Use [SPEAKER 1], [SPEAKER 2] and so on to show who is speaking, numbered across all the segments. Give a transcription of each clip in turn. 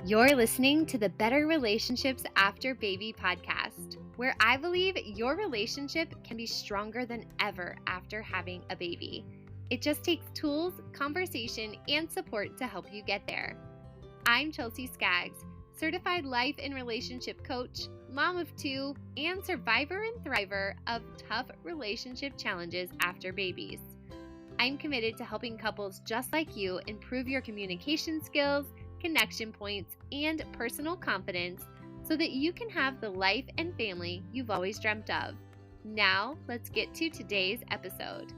[SPEAKER 1] You're listening to the Better Relationships After Baby podcast, where I believe your relationship can be stronger than ever after having a baby. It just takes tools, conversation, and support to help you get there. I'm Chelsea Skaggs, certified life and relationship coach, mom of two, and survivor and thriver of tough relationship challenges after babies. I'm committed to helping couples just like you improve your communication skills, connection points, and personal confidence so that you can have the life and family you've always dreamt of. Now, let's get to today's episode.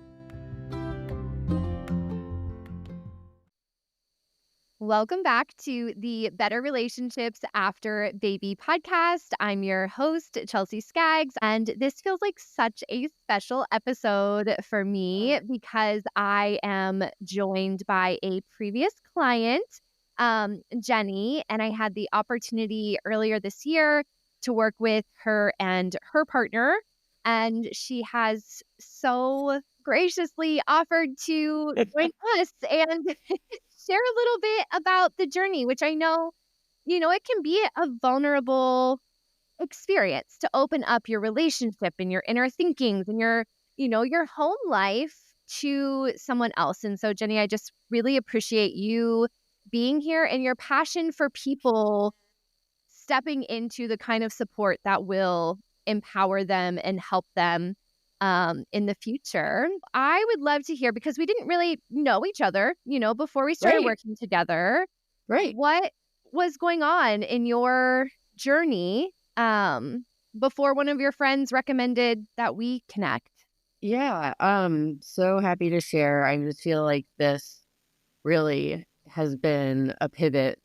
[SPEAKER 1] Welcome back to the Better Relationships After Baby podcast. I'm your host, Chelsea Skaggs, and this feels like such a special episode for me because I am joined by a previous client, Jenny, and I had the opportunity earlier this year to work with her and her partner, and she has so graciously offered to join us and share a little bit about the journey, which I know, it can be a vulnerable experience to open up your relationship and your inner thinkings and your home life to someone else. And so, Jenny, I just really appreciate you being here and your passion for people stepping into the kind of support that will empower them and help them in the future. I would love to hear, because we didn't really know each other, before we started working together.
[SPEAKER 2] Right.
[SPEAKER 1] What was going on in your journey before one of your friends recommended that we connect?
[SPEAKER 2] Yeah, so happy to share. I just feel like this really has been a pivot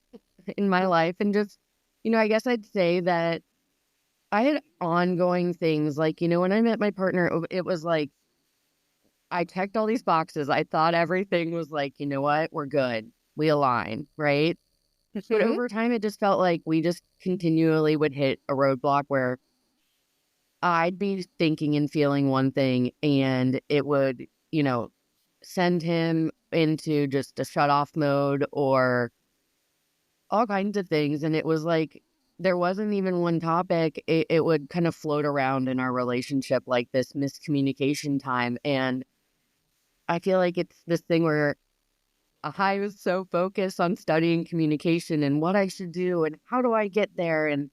[SPEAKER 2] in my life. And just, I guess I'd say that I had ongoing things like, when I met my partner, it was like, I checked all these boxes. I thought everything was like, you know what, we're good. We align, right? But over time, it just felt like we just continually would hit a roadblock where I'd be thinking and feeling one thing, and it would, send him into just a shut off mode or all kinds of things. And it was like, there wasn't even one topic. It would kind of float around in our relationship, like this miscommunication time. And I feel like it's this thing where I was so focused on studying communication and what I should do and how do I get there and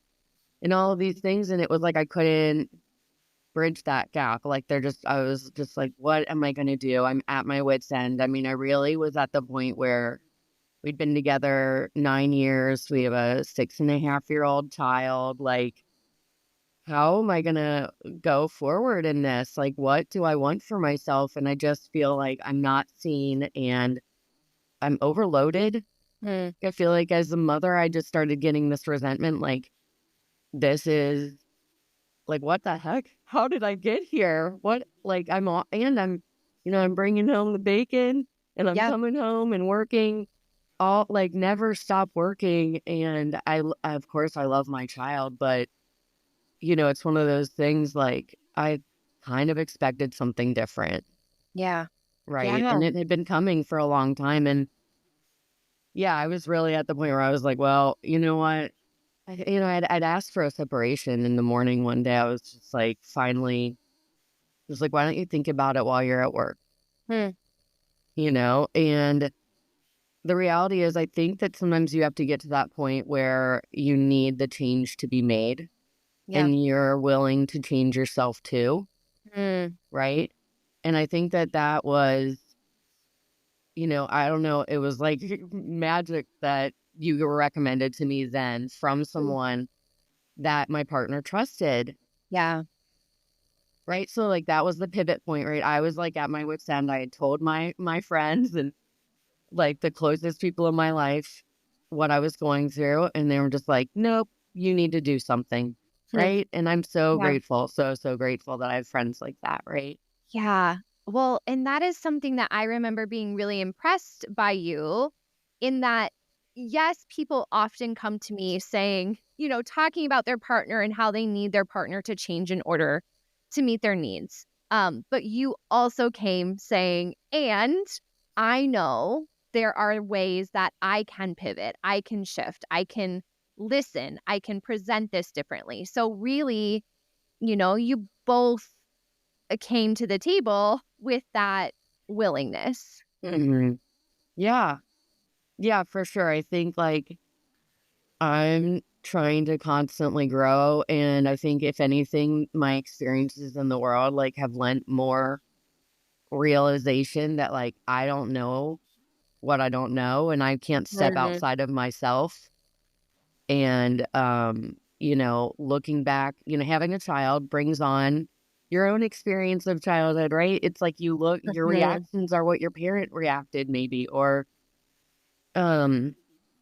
[SPEAKER 2] all of these things. And it was like, I couldn't bridge that gap. Like I was just like, what am I going to do? I'm at my wit's end. I mean, I really was at the point where we'd been together 9 years. We have a 6.5-year-old child. Like, how am I going to go forward in this? Like, what do I want for myself? And I just feel like I'm not seen and I'm overloaded. I feel like as a mother, I just started getting this resentment. Like, this is like, what the heck? How did I get here? What, like, I'm bringing home the bacon and I'm coming home and working all, like, never stop working. And of course, I love my child, but, it's one of those things, like, I kind of expected something different.
[SPEAKER 1] Yeah.
[SPEAKER 2] Right.
[SPEAKER 1] Yeah.
[SPEAKER 2] And it had been coming for a long time. And yeah, I was really at the point where I was like, well, you know what? I'd asked for a separation in the morning one day. I was just like, finally, just like, why don't you think about it while you're at work? And the reality is, I think that sometimes you have to get to that point where you need the change to be made and you're willing to change yourself too. Right. And I think that was, I don't know, it was like magic that you were recommended to me then from someone that my partner trusted.
[SPEAKER 1] Yeah.
[SPEAKER 2] Right. So like that was the pivot point, right? I was like at my wit's end. I had told my friends and like the closest people in my life what I was going through. And they were just like, nope, you need to do something. Right. And I'm so grateful, so grateful that I have friends like that. Right.
[SPEAKER 1] Yeah. Well, and that is something that I remember being really impressed by you in that, yes, people often come to me saying, talking about their partner and how they need their partner to change in order to meet their needs. But you also came saying, and I know there are ways that I can pivot, I can shift, I can listen, I can present this differently. So really, you both came to the table with that willingness.
[SPEAKER 2] Mhm. Yeah. Yeah, for sure. I think like I'm trying to constantly grow. And I think if anything, my experiences in the world like have lent more realization that like I don't know what I don't know and I can't step
[SPEAKER 1] Mhm.
[SPEAKER 2] outside of myself. And looking back, having a child brings on your own experience of childhood, right? It's like your
[SPEAKER 1] Mhm.
[SPEAKER 2] reactions are what your parent reacted maybe, or um,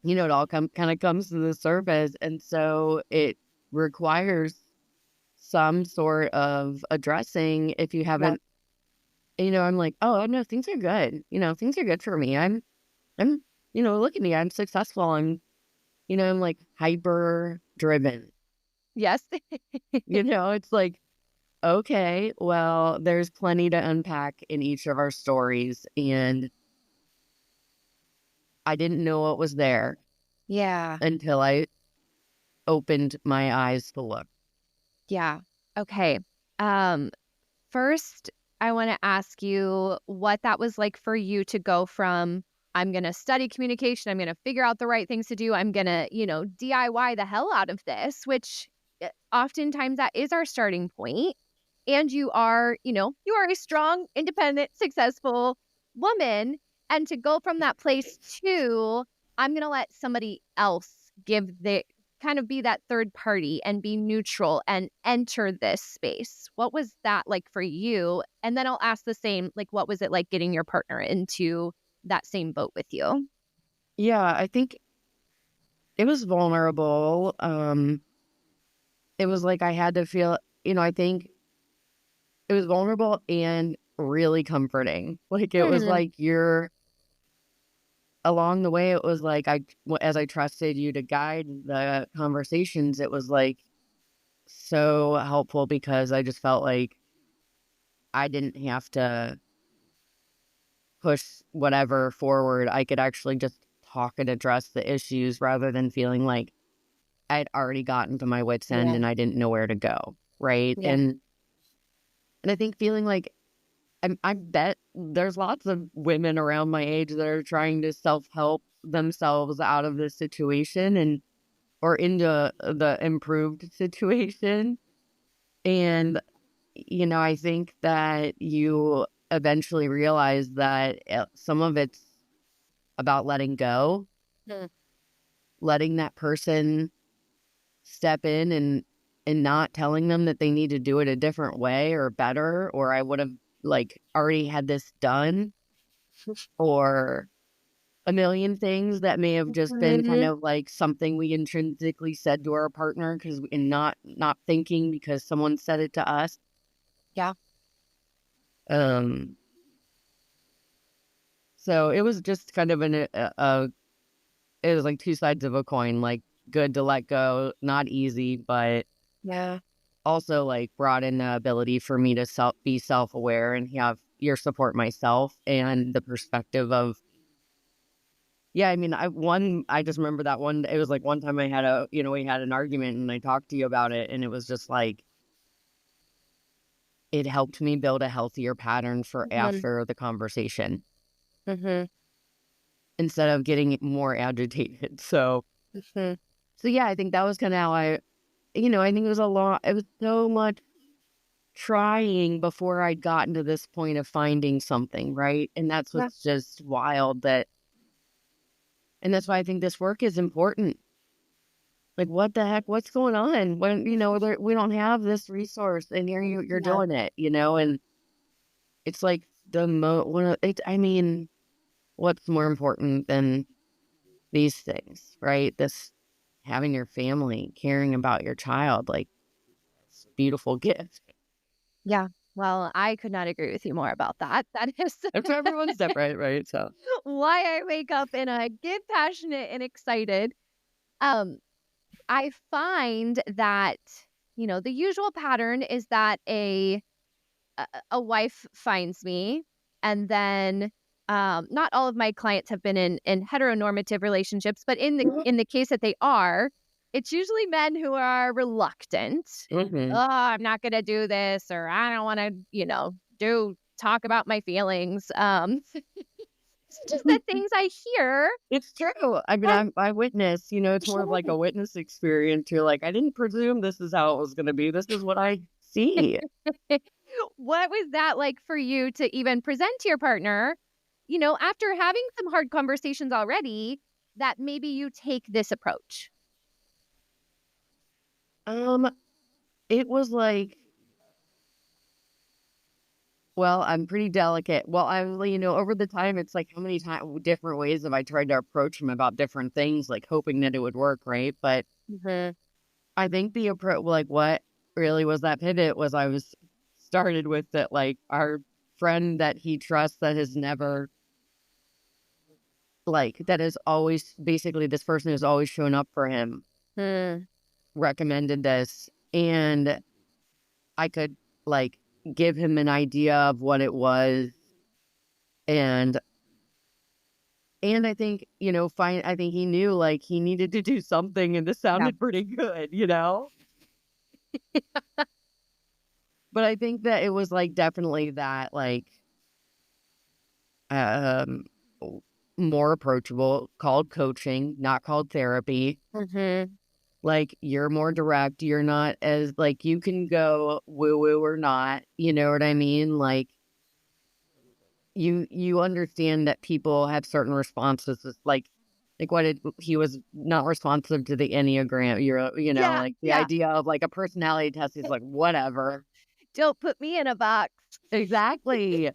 [SPEAKER 2] it all kind of comes to the surface. And so it requires some sort of addressing if you
[SPEAKER 1] Yeah.
[SPEAKER 2] haven't, I'm like, oh no, things are good. Things are good for me. I'm, look at me, I'm successful. I'm like hyper driven.
[SPEAKER 1] Yes.
[SPEAKER 2] It's like, okay, well, there's plenty to unpack in each of our stories. And I didn't know what was there
[SPEAKER 1] Yeah.
[SPEAKER 2] until I opened my eyes to look.
[SPEAKER 1] Yeah. Okay. Um, First, I want to ask you what that was like for you to go from, I'm going to study communication, I'm going to figure out the right things to do, I'm going to, DIY the hell out of this, which oftentimes that is our starting point. And you are a strong, independent, successful woman. And to go from that place to, I'm going to let somebody else give the kind of be that third party and be neutral and enter this space. What was that like for you? And then I'll ask the same, like, what was it like getting your partner into that same boat with you?
[SPEAKER 2] Yeah, I think it was vulnerable. It was like I had to feel, I think it was vulnerable and really comforting. Like it was
[SPEAKER 1] Hmm.
[SPEAKER 2] like along the way, it was like as I trusted you to guide the conversations, it was like so helpful because I just felt like I didn't have to push whatever forward. I could actually just talk and address the issues rather than feeling like I'd already gotten to my wit's end
[SPEAKER 1] Yeah.
[SPEAKER 2] and I didn't know where to go. Right.
[SPEAKER 1] Yeah.
[SPEAKER 2] And I think feeling like I bet there's lots of women around my age that are trying to self-help themselves out of this situation and or into the improved situation. And I think that you eventually realize that some of it's about letting go,
[SPEAKER 1] Mm.
[SPEAKER 2] letting that person step in and not telling them that they need to do it a different way or better, or I would have like already had this done, or a million things that may have just been kind
[SPEAKER 1] Mhm.
[SPEAKER 2] of like something we intrinsically said to our partner because and not thinking because someone said it to us.
[SPEAKER 1] Yeah.
[SPEAKER 2] Um, so it was just kind of it was like two sides of a coin, like good to let go, not easy, but
[SPEAKER 1] Yeah.
[SPEAKER 2] also like brought in the ability for me to be self-aware and have your support myself and the perspective of, yeah, I mean, I just remember that one, it was like one time we had an argument and I talked to you about it and it was just like, it helped me build a healthier pattern for
[SPEAKER 1] Mhm.
[SPEAKER 2] after the conversation
[SPEAKER 1] Mhm.
[SPEAKER 2] instead of getting more agitated.
[SPEAKER 1] Mhm.
[SPEAKER 2] So yeah, I think that was kind of how I think it was so much trying before I'd gotten to this point of finding something, right? And that's
[SPEAKER 1] Yeah.
[SPEAKER 2] what's just wild and that's why I think this work is important. Like, what the heck? What's going on? When, we don't have this resource and here you're
[SPEAKER 1] Yeah.
[SPEAKER 2] doing it, and it's like I mean, what's more important than these things, right? This having your family, caring about your child, like, it's a beautiful gift.
[SPEAKER 1] Yeah. Well, I could not agree with you more about that. That is
[SPEAKER 2] And for everyone's different, right? So,
[SPEAKER 1] why I wake up and I get passionate and excited. Um, I find that, the usual pattern is that a wife finds me and then not all of my clients have been in heteronormative relationships, but in the case that they are, it's usually men who are reluctant.
[SPEAKER 2] Mm-hmm.
[SPEAKER 1] Oh, I'm not going to do this, or I don't want to, do talk about my feelings. It's just the things I hear.
[SPEAKER 2] It's true. I mean,
[SPEAKER 1] And
[SPEAKER 2] I witnessed, it's more of like a witness experience. You're like, I didn't presume this is how it was going to be. This is what I see.
[SPEAKER 1] what was that like for you to even present to your partner, after having some hard conversations already, that maybe you take this approach?
[SPEAKER 2] Um, it was like, well, I'm pretty delicate. Well, over the time, it's like how many different ways have I tried to approach him about different things, like hoping that it would work, right? But
[SPEAKER 1] Mhm.
[SPEAKER 2] I think the approach, like what really was that pivot was I was started with that, like our friend that he trusts that has never, like, that is always basically this person who's always shown up for him
[SPEAKER 1] Mm.
[SPEAKER 2] recommended this. And I could like give him an idea of what it was. And I think, I think he knew like he needed to do something and this
[SPEAKER 1] Yeah.
[SPEAKER 2] sounded pretty good. But I think that it was like definitely that like um more approachable, called coaching, not called therapy.
[SPEAKER 1] Mhm.
[SPEAKER 2] Like you're more direct, you're not as like you can go woo woo or not, you know what I mean? Like you understand that people have certain responses. It's like what he was not responsive to the Enneagram.
[SPEAKER 1] Yeah,
[SPEAKER 2] Like the
[SPEAKER 1] yeah.
[SPEAKER 2] idea of like a personality test is like whatever.
[SPEAKER 1] Don't put me in a box.
[SPEAKER 2] Exactly.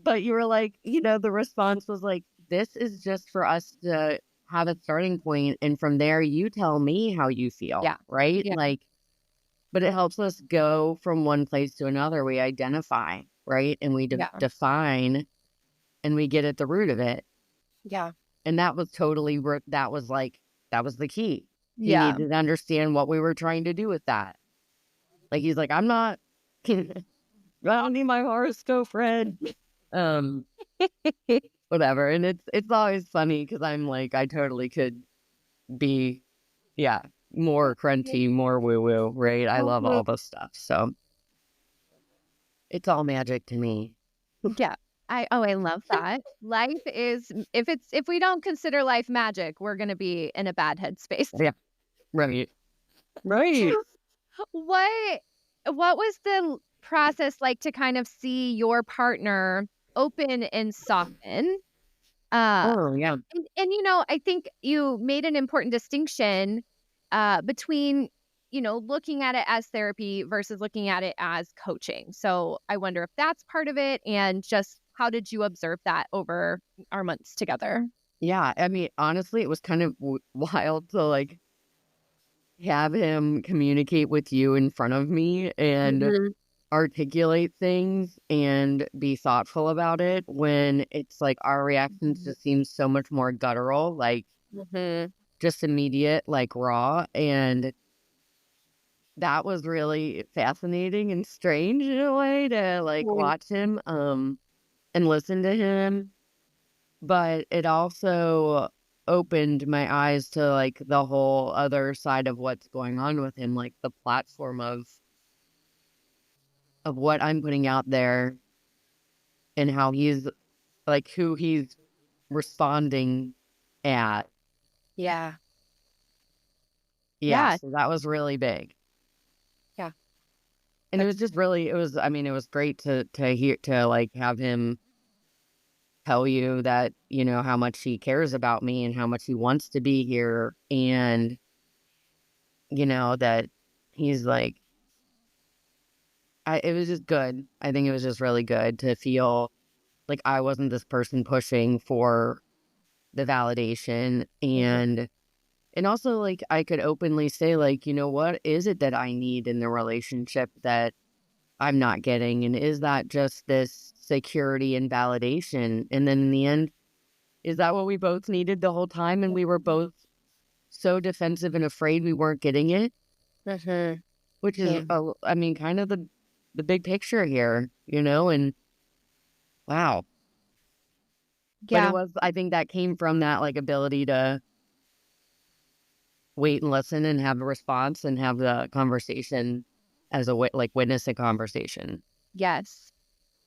[SPEAKER 2] But you were like, the response was like, this is just for us to have a starting point, and from there you tell me how you feel,
[SPEAKER 1] Yeah.
[SPEAKER 2] right?
[SPEAKER 1] Yeah.
[SPEAKER 2] Like, but it helps us go from one place to another. We identify, right? And we
[SPEAKER 1] Yeah.
[SPEAKER 2] define, and we get at the root of it.
[SPEAKER 1] Yeah.
[SPEAKER 2] And that was totally that was like that was the key. He
[SPEAKER 1] Yeah.
[SPEAKER 2] needed to understand what we were trying to do with that. Like he's like, I'm not I don't need my horoscope read. Um Whatever. And it's always funny because I'm like, I totally could be, yeah, more crunchy, more woo woo, right? I love all this stuff. So it's all magic to me.
[SPEAKER 1] Yeah. I love that. Life is if we don't consider life magic, we're gonna be in a bad headspace.
[SPEAKER 2] Yeah. Right. Right.
[SPEAKER 1] What what was the process like to kind of see your partner open and soften? Uh
[SPEAKER 2] Oh, yeah.
[SPEAKER 1] and I think you made an important distinction between, looking at it as therapy versus looking at it as coaching. So I wonder if that's part of it, and just how did you observe that over our months together?
[SPEAKER 2] Yeah. I mean, honestly, it was kind of wild to like have him communicate with you in front of me and
[SPEAKER 1] Mhm.
[SPEAKER 2] articulate things and be thoughtful about it when it's like our reactions just seem so much more guttural, like
[SPEAKER 1] Mhm.
[SPEAKER 2] just immediate, like raw. And that was really fascinating and strange in a way to like
[SPEAKER 1] Mhm.
[SPEAKER 2] watch him and listen to him. But it also opened my eyes to like the whole other side of what's going on with him, like the platform of what I'm putting out there and how he's like who he's responding at.
[SPEAKER 1] Yeah.
[SPEAKER 2] Yeah,
[SPEAKER 1] Yeah.
[SPEAKER 2] so that was really big.
[SPEAKER 1] Yeah.
[SPEAKER 2] And it was just really I mean, it was great to hear, to like have him tell you that, how much he cares about me and how much he wants to be here, and that he's like it was just good. I think it was just really good to feel like I wasn't this person pushing for the validation,
[SPEAKER 1] Mhm.
[SPEAKER 2] and also like I could openly say like, what is it that I need in the relationship that I'm not getting, and is that just this security and validation? And then in the end, is that what we both needed the whole time, and we were both so defensive and afraid we weren't getting it?
[SPEAKER 1] Mhm.
[SPEAKER 2] Which is,
[SPEAKER 1] Yeah.
[SPEAKER 2] I mean, kind of the big picture here, and wow. But it
[SPEAKER 1] Yeah.
[SPEAKER 2] was, I think that came from that like ability to wait and listen and have a response and have the conversation as a like witness a conversation.
[SPEAKER 1] Yes.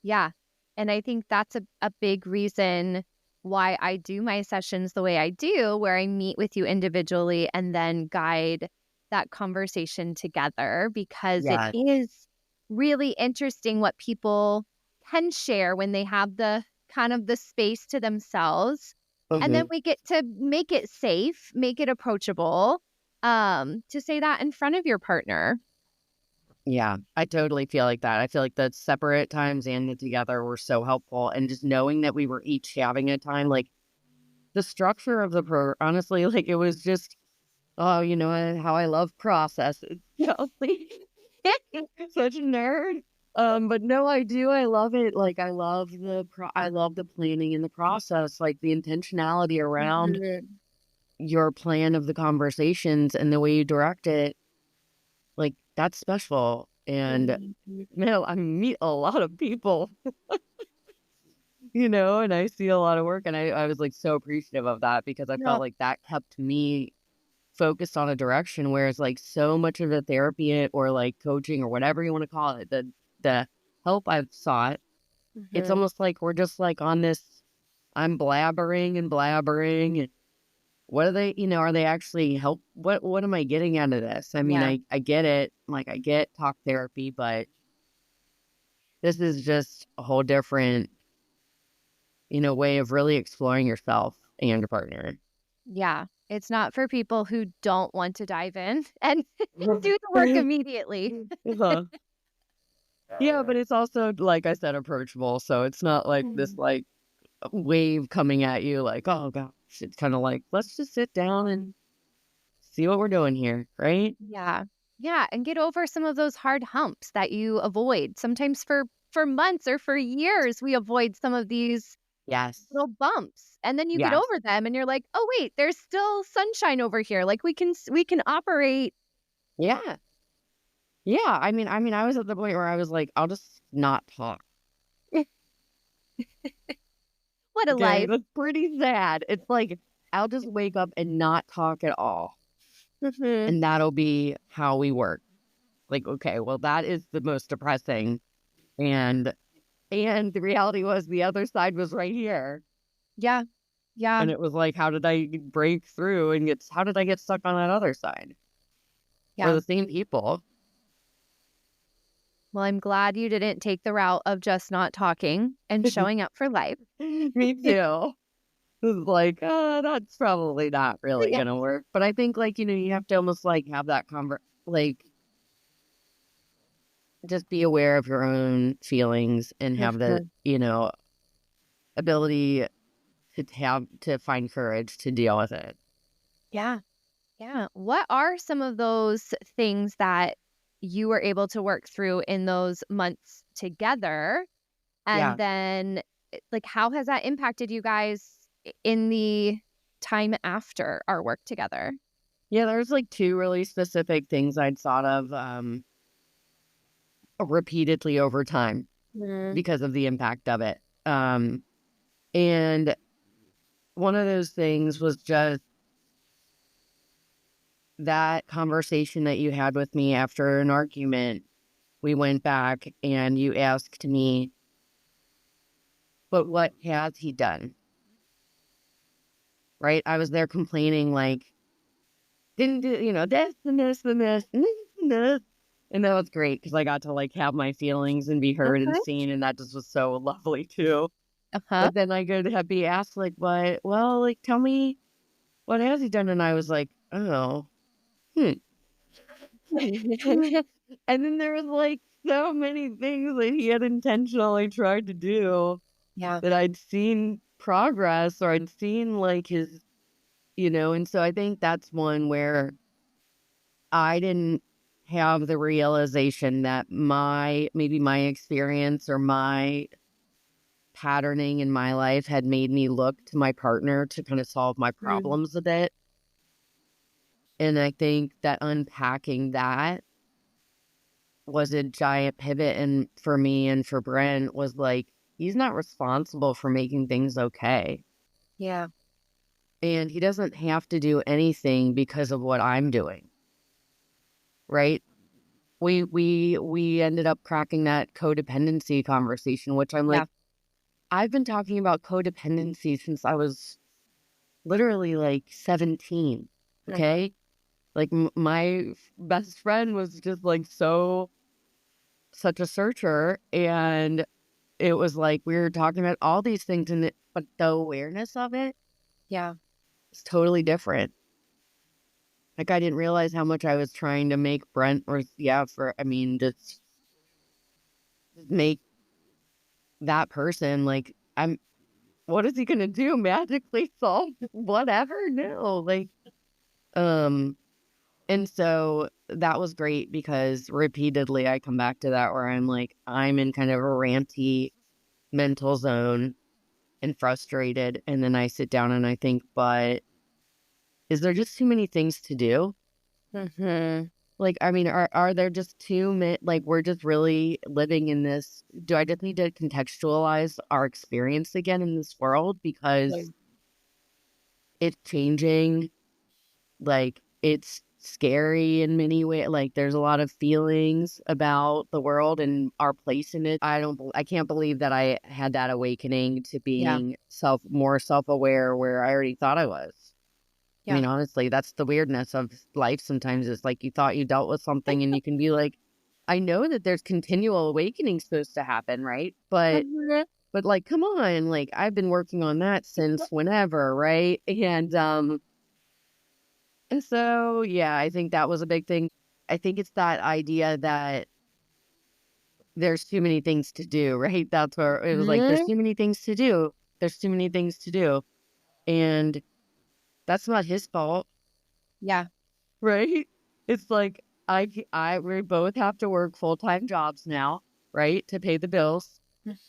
[SPEAKER 1] Yeah. And I think that's a big reason why I do my sessions the way I do, where I meet with you individually and then guide that conversation together, because it
[SPEAKER 2] Yeah.
[SPEAKER 1] is really interesting what people can share when they have the kind of the space to themselves. And then
[SPEAKER 2] Hmm.
[SPEAKER 1] we get to make it safe, make it approachable, to say that in front of your partner.
[SPEAKER 2] Yeah, I totally feel like that. I feel like the separate times and the together were so helpful. And just knowing that we were each having a time, like the structure of the program, honestly, like it was just, oh, how I love processes. Chelsea. Such a nerd. But no, I do. I love it. Like I love the planning and the process, like the intentionality around
[SPEAKER 1] Mhm.
[SPEAKER 2] your plan of the conversations and the way you direct it. Like that's special. And man, I meet a lot of people, and I see a lot of work. And I was like so appreciative of that because I felt
[SPEAKER 1] No.
[SPEAKER 2] like that kept me focused on a direction, whereas like so much of the therapy or like coaching or whatever you want to call it, the help I've sought, it's
[SPEAKER 1] Mhm.
[SPEAKER 2] almost like we're just like on this, I'm blabbering and blabbering and what are they, are they actually help? What am I getting out of this? I mean,
[SPEAKER 1] Yeah.
[SPEAKER 2] I get it. Like I get talk therapy, but this is just a whole different, way of really exploring yourself and your partner.
[SPEAKER 1] Yeah. It's not for people who don't want to dive in and do the work immediately.
[SPEAKER 2] Uh-huh. Yeah, but it's also, like I said, approachable. So it's not like this
[SPEAKER 1] Mhm.
[SPEAKER 2] like wave coming at you like, oh gosh. It's kind of like, let's just sit down and see what we're doing here, right?
[SPEAKER 1] Yeah. Yeah, and get over some of those hard humps that you avoid. Sometimes for months or for years we avoid some of these
[SPEAKER 2] Yes.
[SPEAKER 1] little bumps. And then you get
[SPEAKER 2] Yes.
[SPEAKER 1] over them and you're like, "Oh wait, there's still sunshine over here. Like we can operate."
[SPEAKER 2] Yeah. Yeah. I mean, I was at the point where I was like, I'll just not talk.
[SPEAKER 1] What a
[SPEAKER 2] Okay.
[SPEAKER 1] life.
[SPEAKER 2] That's pretty sad. It's like, I'll just wake up and not talk at all.
[SPEAKER 1] Mhm.
[SPEAKER 2] And that'll be how we work. Like, okay, well, that is the most depressing. And the reality was the other side was right here.
[SPEAKER 1] Yeah. Yeah.
[SPEAKER 2] And it was like, how did I break through and how did I get stuck on that other side? We're
[SPEAKER 1] Yeah.
[SPEAKER 2] the same people.
[SPEAKER 1] Well, I'm glad you didn't take the route of just not talking and showing up for life.
[SPEAKER 2] Me too. It was like, that's probably not really
[SPEAKER 1] Yeah.
[SPEAKER 2] going to work. But I think, like, you have to almost like have that like, just be aware of your own feelings and have the,
[SPEAKER 1] Mhm.
[SPEAKER 2] ability to find courage to deal with it.
[SPEAKER 1] Yeah. Yeah. What are some of those things that you were able to work through in those months together? And
[SPEAKER 2] Yeah.
[SPEAKER 1] then, like, how has that impacted you guys in the time after our work together?
[SPEAKER 2] Yeah. There's like two really specific things I'd thought of repeatedly over time
[SPEAKER 1] Mm.
[SPEAKER 2] because of the impact of it. And one of those things was just that conversation that you had with me after an argument. We went back and you asked me, but what has he done? Right? I was there complaining, like, didn't do, this and this and this and this and this. And that was great because I got to like have my feelings and be heard and
[SPEAKER 1] Okay.
[SPEAKER 2] seen. And that just was so lovely too.
[SPEAKER 1] Uh-huh.
[SPEAKER 2] But then I could have be asked, like, what? Well, like, tell me, what has he done? And I was like, oh, hmm. And then there was like so many things that he had intentionally tried to do
[SPEAKER 1] Yeah.
[SPEAKER 2] that I'd seen progress or I'd seen like his, and so I think that's one where I didn't have the realization that maybe my experience or my patterning in my life had made me look to my partner to kind of solve my
[SPEAKER 1] Mm.
[SPEAKER 2] problems a bit. And I think that unpacking that was a giant pivot. And for me and for Brent was like, he's not responsible for making things okay. Yeah. And he doesn't have to do anything because of what I'm doing, right? We ended up cracking that codependency conversation, which I'm
[SPEAKER 1] Yeah.
[SPEAKER 2] like, I've been talking about codependency since I was literally like 17. Okay. Like my best friend was just like such a searcher. And it was like, we were talking about all these things but the awareness of it
[SPEAKER 1] Yeah.
[SPEAKER 2] is totally different. Like I didn't realize how much I was trying to make Brent just make that person like, what is he going to do? Magically solve whatever? No, like, um, and so that was great because repeatedly I come back to that where I'm like, I'm in kind of a ranty mental zone and frustrated. And then I sit down and I think, but is there just too many things to do? Like, I mean, are there just too many, like, we're just really living in this, do I just need to contextualize our experience again in this world because it's changing? Like, it's scary in many ways. Like, there's a lot of feelings about the world and our place in it. I can't believe that I had that awakening to
[SPEAKER 1] Yeah.
[SPEAKER 2] being more self-aware where I already thought I was. I
[SPEAKER 1] Yeah.
[SPEAKER 2] mean, honestly, that's the weirdness of life sometimes. It's like you thought you dealt with something and you can be like, I know that there's continual awakening supposed to happen, right? But like, come on, like I've been working on that since whenever, right? And so, yeah, I think that was a big thing. I think it's that idea that there's too many things to do, right? That's where it was like, there's too many things to do. There's too many things to do. And that's not his fault,
[SPEAKER 1] Yeah.
[SPEAKER 2] right? It's like, we both have to work full-time jobs now, right? To pay the bills.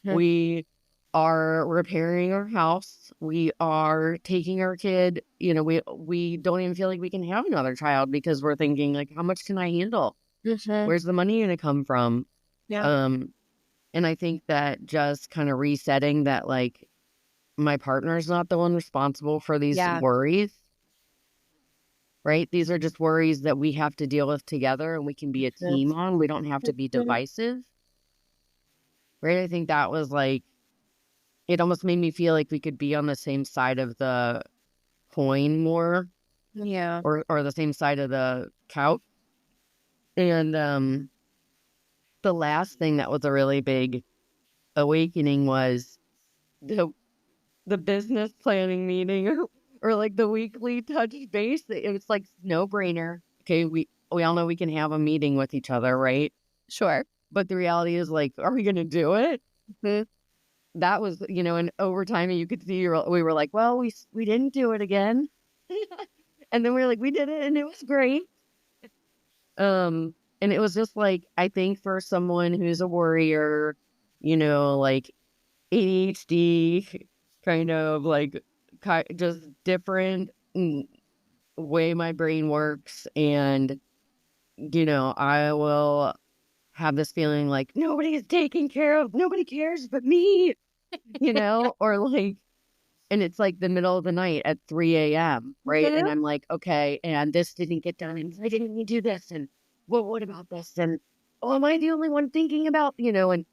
[SPEAKER 2] We are repairing our house. We are taking our kid. You know, we don't even feel like we can have another child because we're thinking like, how much can I handle? Where's the money going to come from?
[SPEAKER 1] Yeah.
[SPEAKER 2] Um, and I think that just kind of resetting that, like, my partner's not the one responsible for these
[SPEAKER 1] Yeah.
[SPEAKER 2] worries, right? These are just worries that we have to deal with together and we can be a team on. We don't have to be divisive, right? I think that was like, it almost made me feel like we could be on the same side of the coin more,
[SPEAKER 1] Yeah.
[SPEAKER 2] or the same side of the couch. And the last thing that was a really big awakening was the business planning meeting, or like the weekly touch base. It was like no brainer. Okay, we all know we can have a meeting with each other, right?
[SPEAKER 1] Sure.
[SPEAKER 2] But the reality is like, are we going to do it? That was, and over time you could see we were like, well, we didn't do it again. And then we were like, we did it and it was great. And it was just like, I think for someone who's a worrier, like ADHD, kind of like just different way my brain works. And, I will have this feeling like nobody is taken care of. Nobody cares but me, or like, and it's like the middle of the night at 3 a.m., right? And I'm like, okay, and this didn't get done, and I didn't do this, and well, what about this? And oh, am I the only one thinking about, and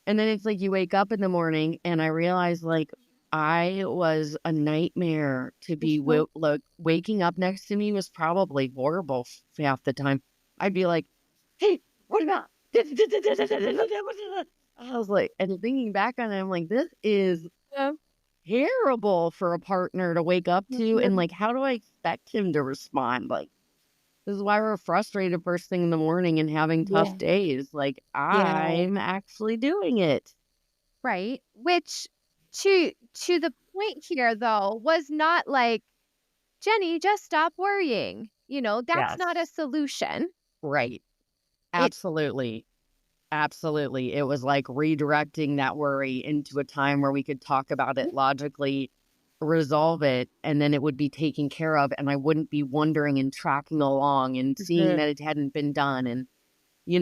[SPEAKER 2] then it's like you wake up in the morning, and I realize like I was a nightmare to be like waking up next to me was probably horrible half the time. I'd be like, hey, what about this? I was like, and thinking back on it, I'm like, this is terrible for a partner to wake up to. And like, how do I expect him to respond? Like, this is why we're frustrated first thing in the morning and having tough days. Like,
[SPEAKER 1] Yeah.
[SPEAKER 2] I'm actually doing it.
[SPEAKER 1] Right. Which to the point here though was not like, Jenny, just stop worrying. That's not a
[SPEAKER 2] Yes.
[SPEAKER 1] solution.
[SPEAKER 2] Right.
[SPEAKER 1] It
[SPEAKER 2] Absolutely. Absolutely. It was like redirecting that worry into a time where we could talk about it logically, resolve it, and then it would be taken care of. And I wouldn't be wondering and tracking along and seeing that it hadn't been done and,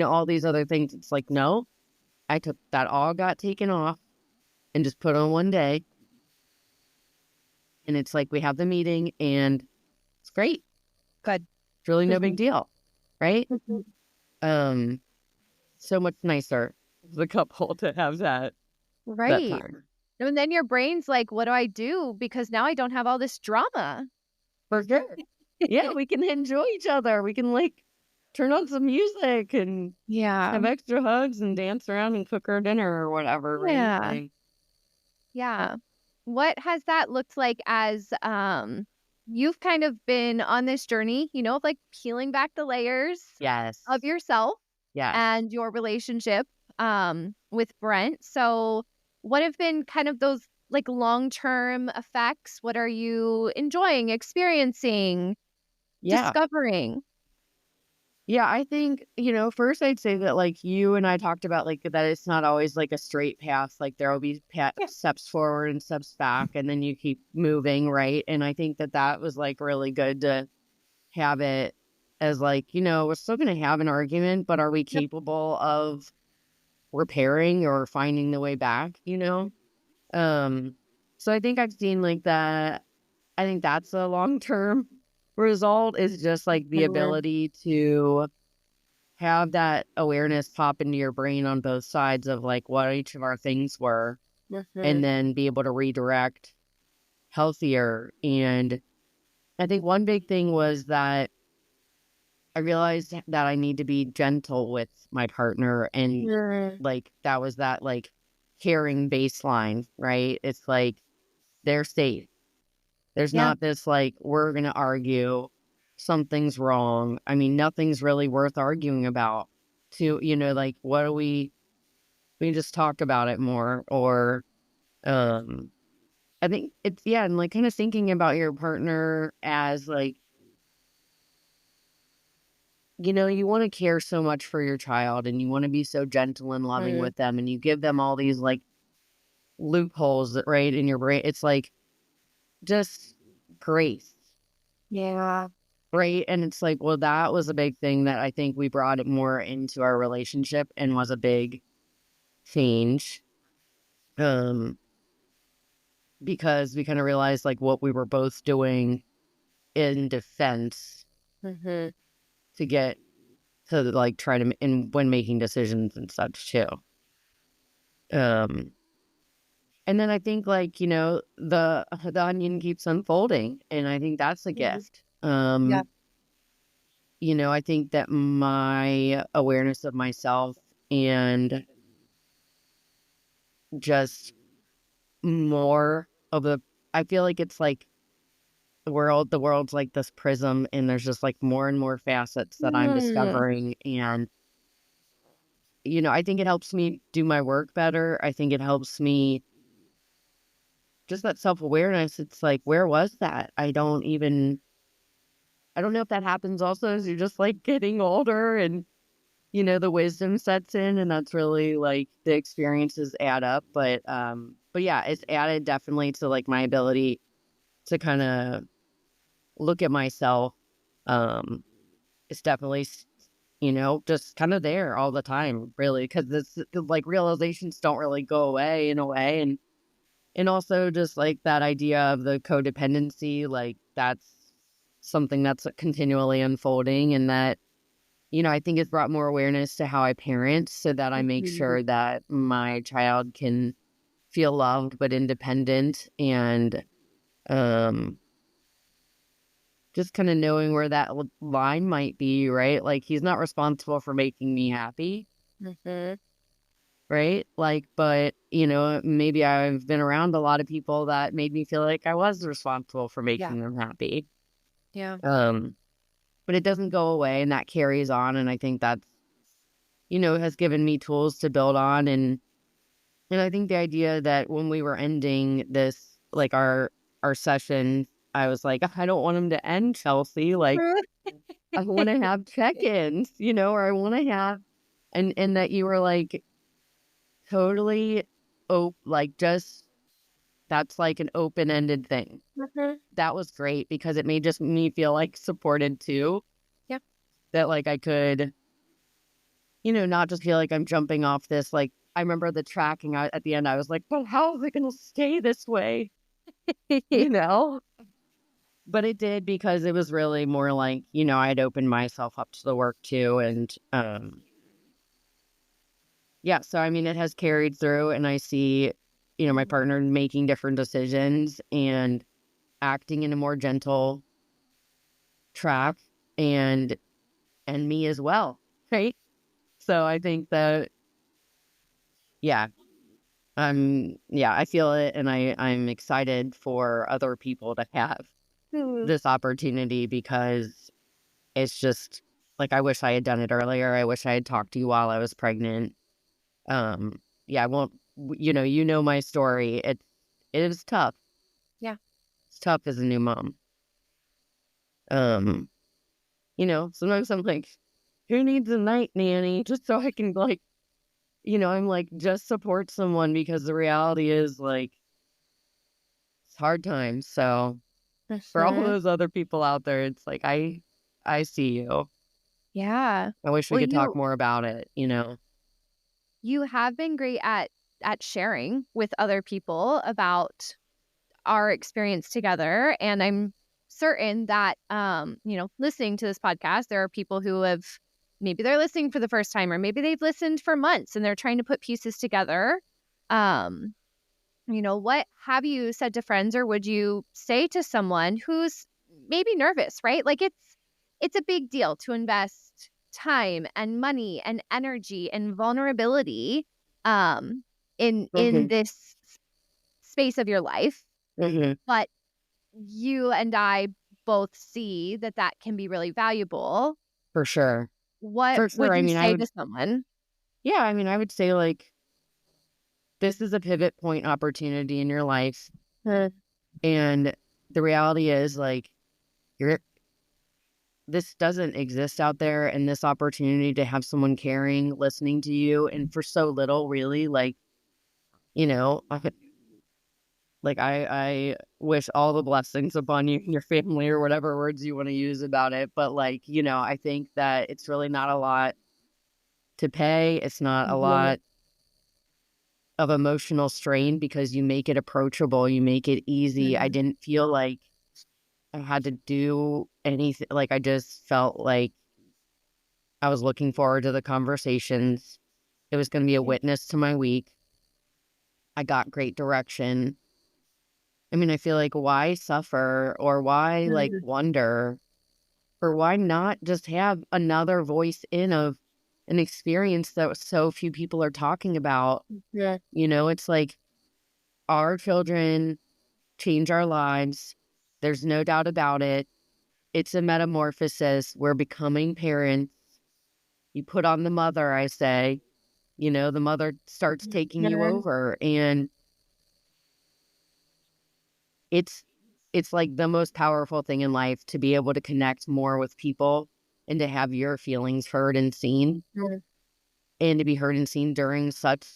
[SPEAKER 2] all these other things. It's like, no, I took that all got taken off and just put on one day. And it's like we have the meeting and it's great.
[SPEAKER 1] Good.
[SPEAKER 2] It's really no big deal. Right?
[SPEAKER 1] Mhm.
[SPEAKER 2] Um, so much nicer as a couple to have that
[SPEAKER 1] Right.
[SPEAKER 2] time.
[SPEAKER 1] And then your brain's like, what do I do? Because now I don't have all this drama.
[SPEAKER 2] For sure. Yeah, we can enjoy each other. We can like turn on some music and
[SPEAKER 1] Yeah.
[SPEAKER 2] have extra hugs and dance around and cook our dinner or whatever, right?
[SPEAKER 1] Yeah.
[SPEAKER 2] Like,
[SPEAKER 1] Yeah. What has that looked like as you've kind of been on this journey, of like peeling back the layers
[SPEAKER 2] yes.
[SPEAKER 1] of yourself
[SPEAKER 2] Yes.
[SPEAKER 1] and your relationship with Brent. So what have been kind of those like long-term effects? What are you enjoying, experiencing,
[SPEAKER 2] Yeah.
[SPEAKER 1] discovering?
[SPEAKER 2] Yeah, I think, first I'd say that like you and I talked about like that it's not always like a straight path. Like there will be
[SPEAKER 1] Yeah.
[SPEAKER 2] steps forward and steps back, and then you keep moving, right? And I think that that was like really good to have it as like, we're still going to have an argument, but are we
[SPEAKER 1] Yep.
[SPEAKER 2] capable of repairing or finding the way back, Um, so I think I've seen like that. I think that's a long-term result is just like the
[SPEAKER 1] Mhm.
[SPEAKER 2] ability to have that awareness pop into your brain on both sides of like what each of our things were, and
[SPEAKER 1] Mhm.
[SPEAKER 2] then be able to redirect healthier. And I think one big thing was that I realized that I need to be gentle with my partner, and
[SPEAKER 1] Mhm.
[SPEAKER 2] like that was that like caring baseline, right? It's like they're safe. There's
[SPEAKER 1] Yeah.
[SPEAKER 2] not this like we're gonna argue, something's wrong. I mean, nothing's really worth arguing about. To like what do we just talk about it more, or um I think it's yeah, and like kind of thinking about your partner as like you want to care so much for your child and you want to be so gentle and loving
[SPEAKER 1] Mhm.
[SPEAKER 2] with them, and you give them all these like loopholes that right in your brain. It's like just grace,
[SPEAKER 1] Yeah.
[SPEAKER 2] right? And it's like, well, that was a big thing that I think we brought it more into our relationship and was a big change. Um, because we kind of realized like what we were both doing in defense
[SPEAKER 1] Mhm.
[SPEAKER 2] to get to like try to in when making decisions and such too. Um, and then I think like, the onion keeps unfolding, and I think that's a
[SPEAKER 1] Mhm.
[SPEAKER 2] gift.
[SPEAKER 1] Yeah.
[SPEAKER 2] I think that my awareness of myself and just more of the I feel like it's like the world's like this prism, and there's just like more and more facets that I'm
[SPEAKER 1] Mm.
[SPEAKER 2] discovering. And I think it helps me do my work better. I think it helps me just that self-awareness. It's like, where was that? I don't know if that happens also as you're just like getting older, and the wisdom sets in, and that's really like the experiences add up. But yeah, it's added definitely to like my ability to kind of look at myself. Um, it's definitely just kind of there all the time, really, because this like realizations don't really go away in a way. And also just like that idea of the codependency, like that's something that's continually unfolding, and that I think it's brought more awareness to how I parent, so that I make
[SPEAKER 1] Mhm.
[SPEAKER 2] sure that my child can feel loved but independent. And um just kind of knowing where that line might be, right? Like he's not responsible for making me happy,
[SPEAKER 1] Mhm.
[SPEAKER 2] right? Like, but maybe I've been around a lot of people that made me feel like I was responsible for
[SPEAKER 1] Yeah.
[SPEAKER 2] making them happy.
[SPEAKER 1] Yeah.
[SPEAKER 2] Um, but it doesn't go away, and that carries on. And I think that's, has given me tools to build on. And I think the idea that when we were ending this, like our session, I was like, I don't want him to end, Chelsea. Like, I want to have check-ins, or I want to have, and that you were like totally, like just that's like an open-ended thing.
[SPEAKER 1] Mhm.
[SPEAKER 2] That was great because it made just me feel like supported too.
[SPEAKER 1] Yeah.
[SPEAKER 2] That like I could, not just feel like I'm jumping off this. Like I remember the tracking at the end. I was like, but how is it going to stay this way? you know? But it did because it was really more like, I'd opened myself up to the work too. And yeah, so I mean, it has carried through, and I see, my partner making different decisions and acting in a more gentle track, and me as well. Right. So I think that, yeah, I feel it, and I'm excited for other people to have
[SPEAKER 1] Mm.
[SPEAKER 2] this opportunity, because it's just like, I wish I had done it earlier. I wish I had talked to you while I was pregnant. Yeah, I won't, my story. It was tough.
[SPEAKER 1] Yeah.
[SPEAKER 2] It's tough as a new mom. Um, sometimes I'm like, who needs a night nanny just so I can, like, I'm like, just support someone, because the reality is, like, it's hard times. So for all
[SPEAKER 1] Mhm.
[SPEAKER 2] those other people out there, it's like, I see you.
[SPEAKER 1] Yeah.
[SPEAKER 2] I wish we
[SPEAKER 1] Well,
[SPEAKER 2] could talk more about it.
[SPEAKER 1] you have been great at sharing with other people about our experience together, and I'm certain that listening to this podcast, there are people who have maybe they're listening for the first time, or maybe they've listened for months and they're trying to put pieces together. Um, what have you said to friends, or would you say to someone who's maybe nervous, right? Like it's a big deal to invest time and money and energy and vulnerability um in
[SPEAKER 2] Hmm.
[SPEAKER 1] this space of your life,
[SPEAKER 2] Hmm.
[SPEAKER 1] but you and I both see that that can be really valuable.
[SPEAKER 2] For sure.
[SPEAKER 1] What
[SPEAKER 2] For sure.
[SPEAKER 1] would
[SPEAKER 2] I
[SPEAKER 1] you
[SPEAKER 2] mean,
[SPEAKER 1] say to someone?
[SPEAKER 2] I would say, like, this is a pivot point opportunity in your life.
[SPEAKER 1] Mm.
[SPEAKER 2] And the reality is, like, you're, this doesn't exist out there. And this opportunity to have someone caring, listening to you, and for so little, really, like, like, I wish all the blessings upon you and your family, or whatever words you want to use about it. But, like, I think that it's really not a lot to pay. It's not a
[SPEAKER 1] Mhm.
[SPEAKER 2] lot of emotional strain, because you make it approachable, you make it easy. I
[SPEAKER 1] Mhm.
[SPEAKER 2] didn't feel like I had to do anything. Like, I just felt like I was looking forward to the conversations. It was going to be a
[SPEAKER 1] Yeah.
[SPEAKER 2] witness to my week. I got great direction. I mean, I feel like, why suffer, or why, like,
[SPEAKER 1] Mhm.
[SPEAKER 2] wonder, or why not just have another voice in of an experience that so few people are talking about?
[SPEAKER 1] Yeah.
[SPEAKER 2] It's like, our children change our lives. There's no doubt about it. It's a metamorphosis. We're becoming parents. You put on the mother, I say, the mother starts taking you
[SPEAKER 1] Mhm.
[SPEAKER 2] over. And it's like the most powerful thing in life, to be able to connect more with people, and to have your feelings heard and seen,
[SPEAKER 1] Mhm.
[SPEAKER 2] and to be heard and seen during such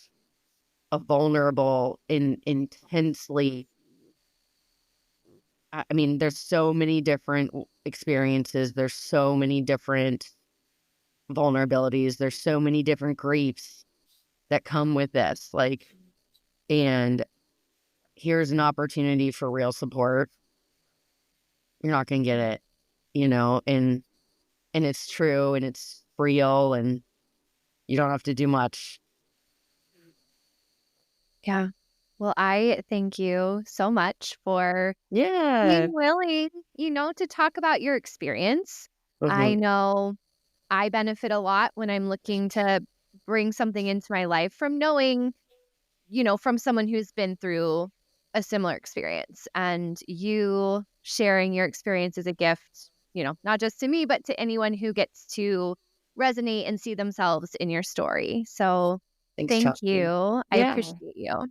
[SPEAKER 2] a vulnerable and intensely, I mean, there's so many different experiences. There's so many different vulnerabilities. There's so many different griefs that come with this. Like, and here's an opportunity for real support. You're not going to get it, and it's true, and it's real, and you don't have to do much.
[SPEAKER 1] Yeah. Well, I thank you so much for
[SPEAKER 2] Yeah.
[SPEAKER 1] being willing, to talk about your experience. I
[SPEAKER 2] Hmm.
[SPEAKER 1] know I benefit a lot when I'm looking to bring something into my life from knowing, from someone who's been through a similar experience, and you sharing your experience is a gift, not just to me, but to anyone who gets to resonate and see themselves in your story. So
[SPEAKER 2] Thanks,
[SPEAKER 1] thank
[SPEAKER 2] Chelsea.
[SPEAKER 1] you. I
[SPEAKER 2] Yeah.
[SPEAKER 1] appreciate you.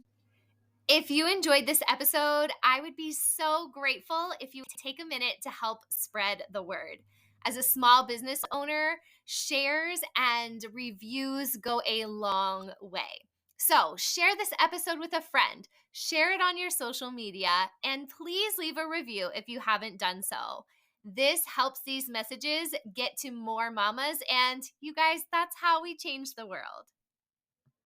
[SPEAKER 3] If you enjoyed this episode, I would be so grateful if you would take a minute to help spread the word. As a small business owner, shares and reviews go a long way. So, share this episode with a friend, share it on your social media, and please leave a review if you haven't done so. This helps these messages get to more mamas, and you guys, that's how we change the world.